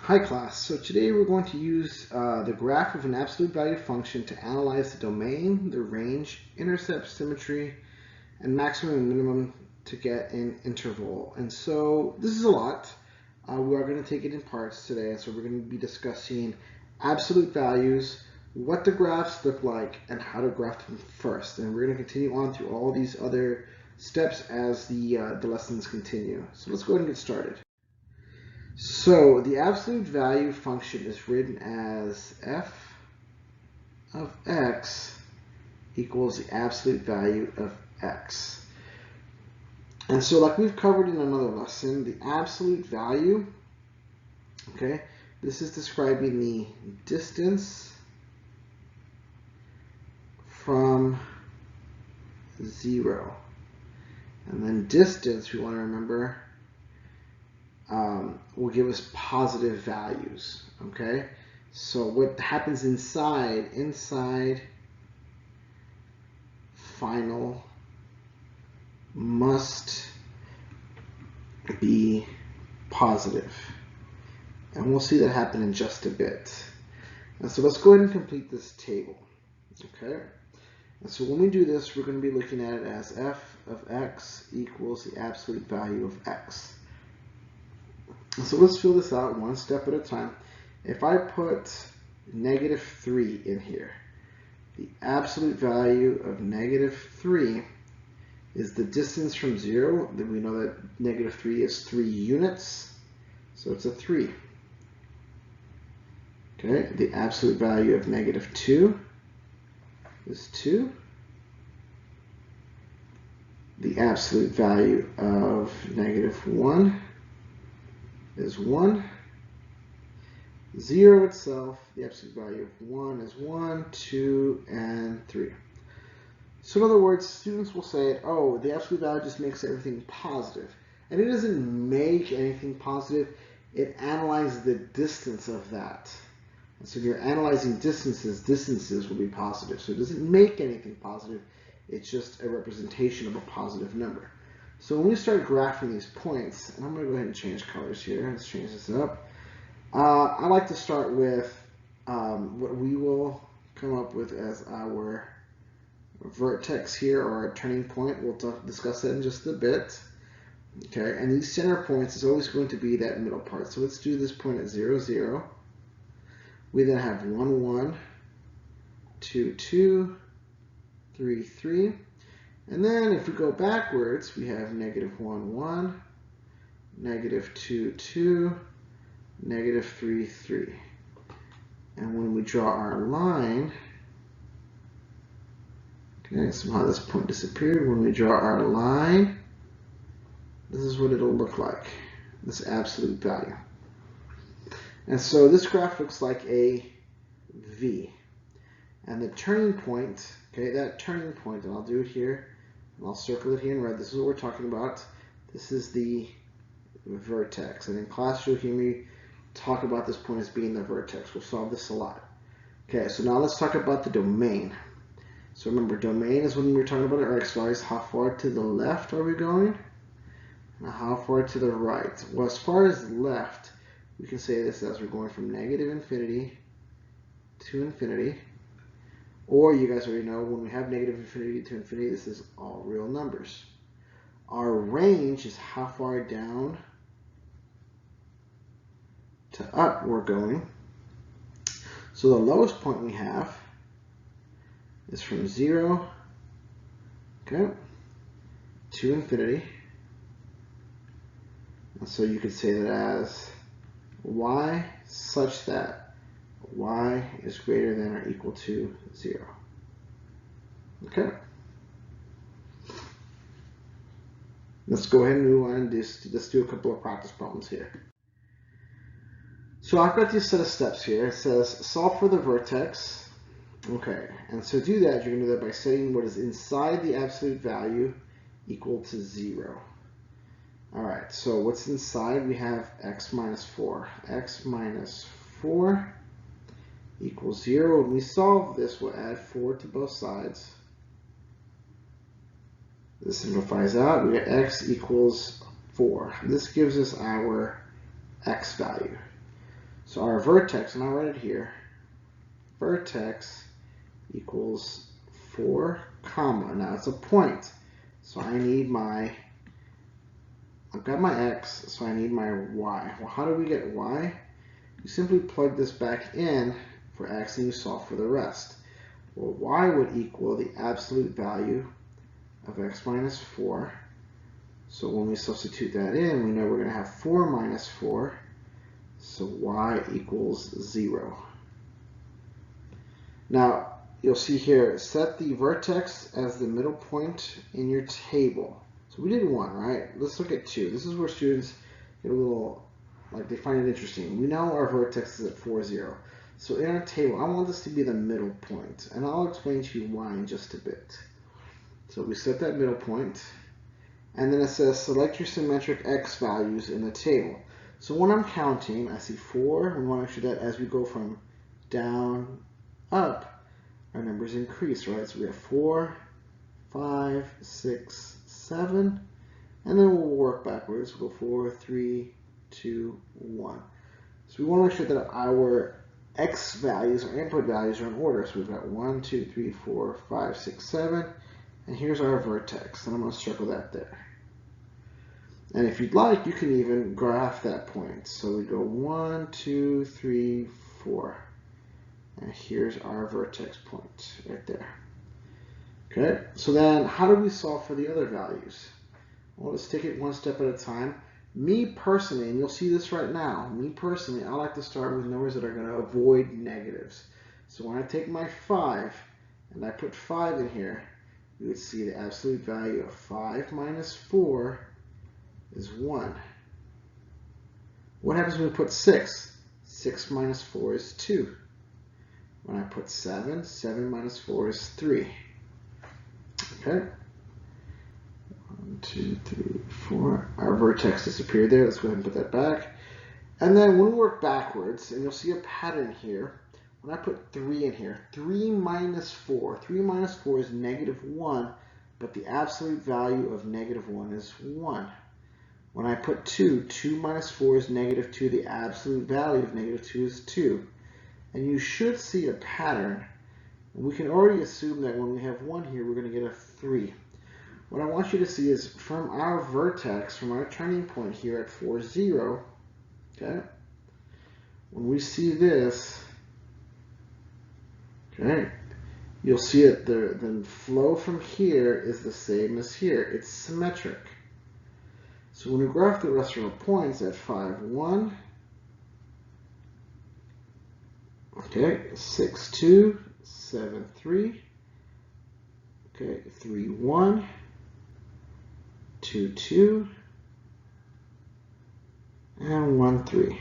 Hi class, so today we're going to use the graph of an absolute value function to analyze the domain, the range, intercept, symmetry, and maximum and minimum to get an interval. And so this is a lot. We are going to take it in parts today, so we're going to be discussing absolute values, what the graphs look like, and how to graph them first. And we're going to continue on through all these other steps as the lessons continue. So let's go ahead and get started. So the absolute value function is written as f of x equals the absolute value of x. And so like we've covered in another lesson, the absolute value, okay, this is describing the distance from 0. And then distance, we want to remember, will give us positive values, okay? So what happens inside final must be positive. And we'll see that happen in just a bit. And so let's go ahead and complete this table, okay? And so when we do this, we're going to be looking at it as f of x equals the absolute value of x. So let's fill this out one step at a time. If I put -3 in here, the absolute value of -3 is the distance from 0. Then we know that -3 is 3 units, so it's a 3. Okay, the absolute value of -2 is 2. The absolute value of -1 is 1. 0 itself, the absolute value of 1 is 1, 2, and 3. So in other words, students will say, oh, the absolute value just makes everything positive. And it doesn't make anything positive, it analyzes the distance of that. And so if you're analyzing distances, distances will be positive. So it doesn't make anything positive, it's just a representation of a positive number. So when we start graphing these points, and I'm going to go ahead and change colors here. Let's change this up. I like to start with what we will come up with as our vertex here, or our turning point. We'll discuss that in just a bit. Okay, and these center points is always going to be that middle part. So let's do this point at 0, 0. We then have 1, 1, 2, 2, 3, 3. And then if we go backwards, we have -1, 1, -2, 2, -3, 3. And when we draw our line, okay, somehow this point disappeared. When we draw our line, this is what it'll look like, this absolute value. And so this graph looks like a V. And the turning point, okay, that turning point, and I'll do it here, and I'll circle it here in red. This is what we're talking about. This is the vertex. And in class, you'll hear me talk about this point as being the vertex. We'll solve this a lot. Okay, so now let's talk about the domain. So remember, domain is when we're talking about our x values. How far to the left are we going? And how far to the right? Well, as far as left, we can say this as we're going from -infinity to infinity. Or you guys already know, when we have -infinity to infinity, this is all real numbers. Our range is how far down to up we're going. So the lowest point we have is from 0, okay, to infinity. And so you could say that as y such that y is greater than or equal to 0. Okay. Let's go ahead and move on and just do a couple of practice problems here. So I've got this set of steps here. It says solve for the vertex. Okay, and so to do that, you're going to do that by setting what is inside the absolute value equal to 0. All right, so what's inside? We have x minus 4. X minus 4 equals 0. When we solve this, we'll add 4 to both sides. This simplifies out. We get x equals 4. This gives us our x value. So our vertex, and I'll write it here, vertex equals 4, comma. Now it's a point. So I need my, I've got my x, so I need my y. Well, how do we get y? You simply plug this back in for x and you solve for the rest. Well, y would equal the absolute value of x minus 4. So when we substitute that in, we know we're going to have 4 minus 4. So y equals 0. Now, you'll see here, set the vertex as the middle point in your table. So we did 1, right? Let's look at 2. This is where students get a little, like they find it interesting. We know our vertex is at 4, 0. So in our table, I want this to be the middle point. And I'll explain to you why in just a bit. So we set that middle point. And then it says select your symmetric x values in the table. So when I'm counting, I see 4. We want to make sure that as we go from down, up, our numbers increase, right? So we have 4, 5, 6, 7, and then we'll work backwards. We'll go 4, 3, 2, 1. So we want to make sure that our x values, our input values, are in order. So we've got 1, 2, 3, 4, 5, 6, 7, and here's our vertex, and I'm going to circle that there. And if you'd like, you can even graph that point. So we go 1, 2, 3, 4. And here's our vertex point right there. Okay, so then how do we solve for the other values? Well, let's take it one step at a time. Me personally, and you'll see this right now, me personally, I like to start with numbers that are going to avoid negatives. So when I take my 5 and I put 5 in here, you would see the absolute value of 5 minus 4 is 1. What happens when we put 6? 6 minus 4 is 2. When I put 7, 7 minus 4 is 3. Okay? 1, 2, 3, 4. Our vertex disappeared there. Let's go ahead and put that back. And then when we work backwards, and you'll see a pattern here, when I put 3 in here, 3 minus 4. 3 minus 4 is negative 1, but the absolute value of negative 1 is 1. When I put 2, 2 minus 4 is negative 2. The absolute value of negative 2 is 2. And you should see a pattern. And we can already assume that when we have 1 here, we're going to get a 3. What I want you to see is from our vertex, from our turning point here at 4, 0, okay, when we see this, okay, you'll see it, the flow from here is the same as here. It's symmetric. So when we graph the rest of our points at 5, 1, okay, 6, 2, 7, 3, okay, 3, 1, 2, 2, and 1, 3.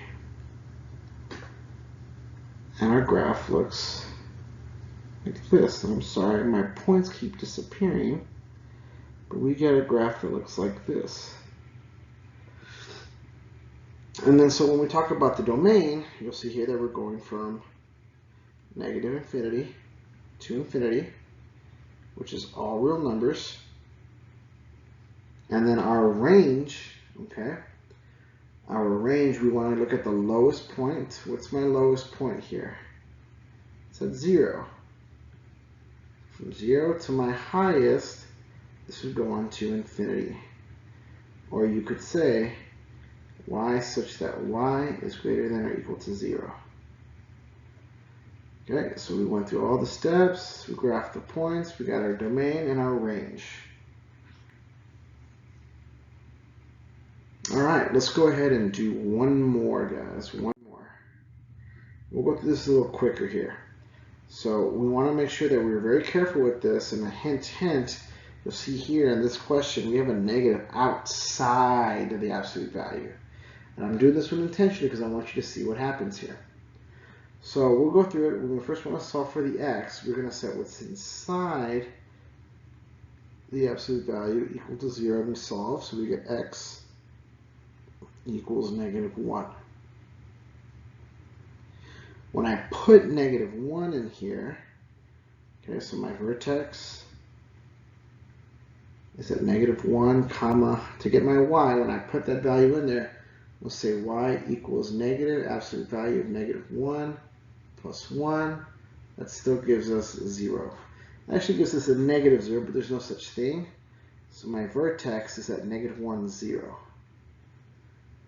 And our graph looks like this. I'm sorry, my points keep disappearing, but we get a graph that looks like this. And then so when we talk about the domain, you'll see here that we're going from negative infinity to infinity, which is all real numbers. And then our range, okay, our range, we want to look at the lowest point. What's my lowest point here? It's at 0. From 0 to my highest, this would go on to infinity. Or you could say y such that y is greater than or equal to 0. Okay, so we went through all the steps, we graphed the points, we got our domain and our range. All right, let's go ahead and do one more, guys, one more. We'll go through this a little quicker here. So we want to make sure that we're very careful with this, and a hint, you'll see here in this question, we have a negative outside of the absolute value. And I'm doing this one intentionally because I want you to see what happens here. So we'll go through it. When we first want to solve for the x, we're going to set what's inside the absolute value equal to 0 and we solve. So we get x equals negative 1. When I put negative 1 in here, okay, so my vertex is at negative 1, comma, to get my y, when I put that value in there, we'll say y equals negative absolute value of -1 plus 1. That still gives us 0. That actually gives us a -0, but there's no such thing. So my vertex is at -1, 0.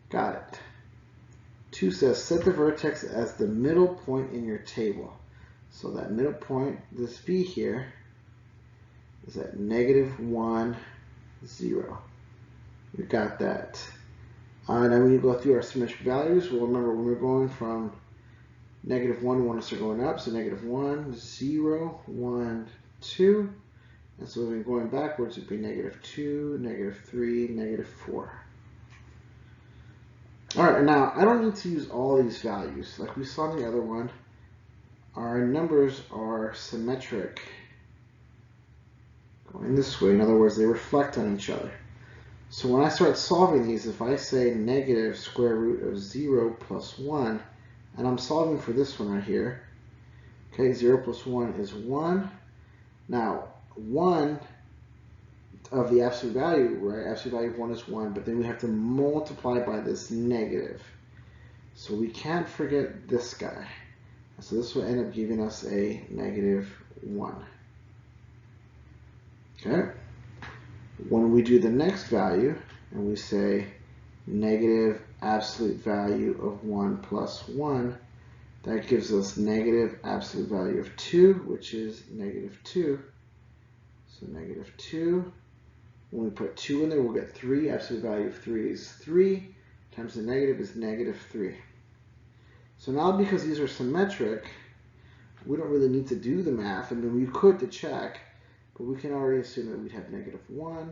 Got it. 2 says set the vertex as the middle point in your table. So that middle point, this V here, is at -1, 0. We got that. Now when you go through our symmetric values, we'll remember when we're going from -1, we want to start going up. So -1, 0, 1, 2. And so we've been going backwards, it would be -2, -3, -4. All right, now I don't need to use all these values. Like we saw in the other one, our numbers are symmetric going this way. In other words, they reflect on each other. So when I start solving these, if I say negative square root of 0 plus 1, and I'm solving for this one right here, okay, 0 plus 1 is 1. Now, 1 of the absolute value, right, absolute value of 1 is 1, but then we have to multiply by this negative. So we can't forget this guy. So this will end up giving us a -1. Okay? When we do the next value, and we say negative absolute value of 1 plus 1, that gives us negative absolute value of 2, which is -2. So -2. When we put 2 in there, we'll get 3. Absolute value of 3 is 3 times the negative is -3. So now because these are symmetric, we don't really need to do the math. I mean, we could to check, but we can already assume that we'd have -1,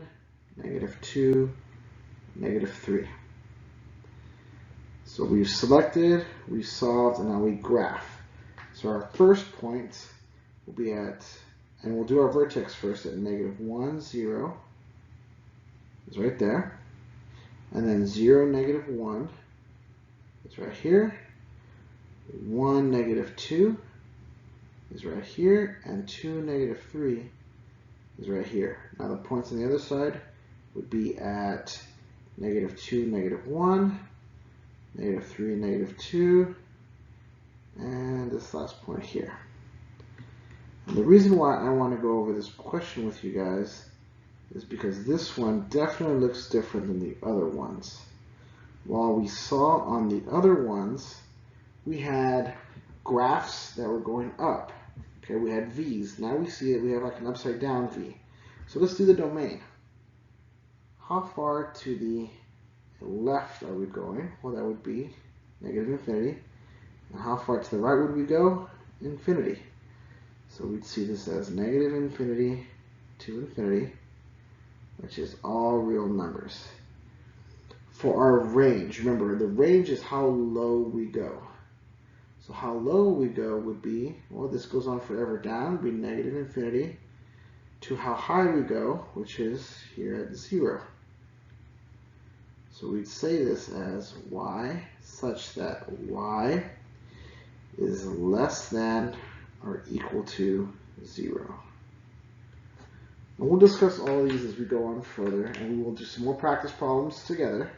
-2, -3. So we've selected, we've solved, and now we graph. So our first point will be at, and we'll do our vertex first at -1, 0. Is right there. And then 0, -1 is right here. 1, -2 is right here. And 2, -3 is right here. Now the points on the other side would be at -2, -1, -3, -2, and this last point here. And the reason why I want to go over this question with you guys is because this one definitely looks different than the other ones. While we saw on the other ones, we had graphs that were going up. Okay, we had V's. Now we see that we have like an upside down V. So let's do the domain. How far to the left are we going? Well, that would be -infinity. And how far to the right would we go? Infinity. So we'd see this as -infinity to infinity, which is all real numbers. For our range, remember, the range is how low we go. So how low we go would be, well, this goes on forever down, would be -infinity, to how high we go, which is here at 0. So we'd say this as y such that y is less than or equal to 0. And we'll discuss all these as we go on further, and we will do some more practice problems together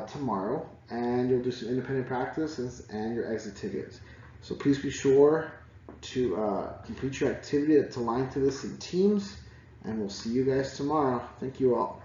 tomorrow, and you'll do some independent practice and your exit tickets. So please be sure to complete your activity that's aligned to this in teams, and we'll see you guys tomorrow. Thank you all.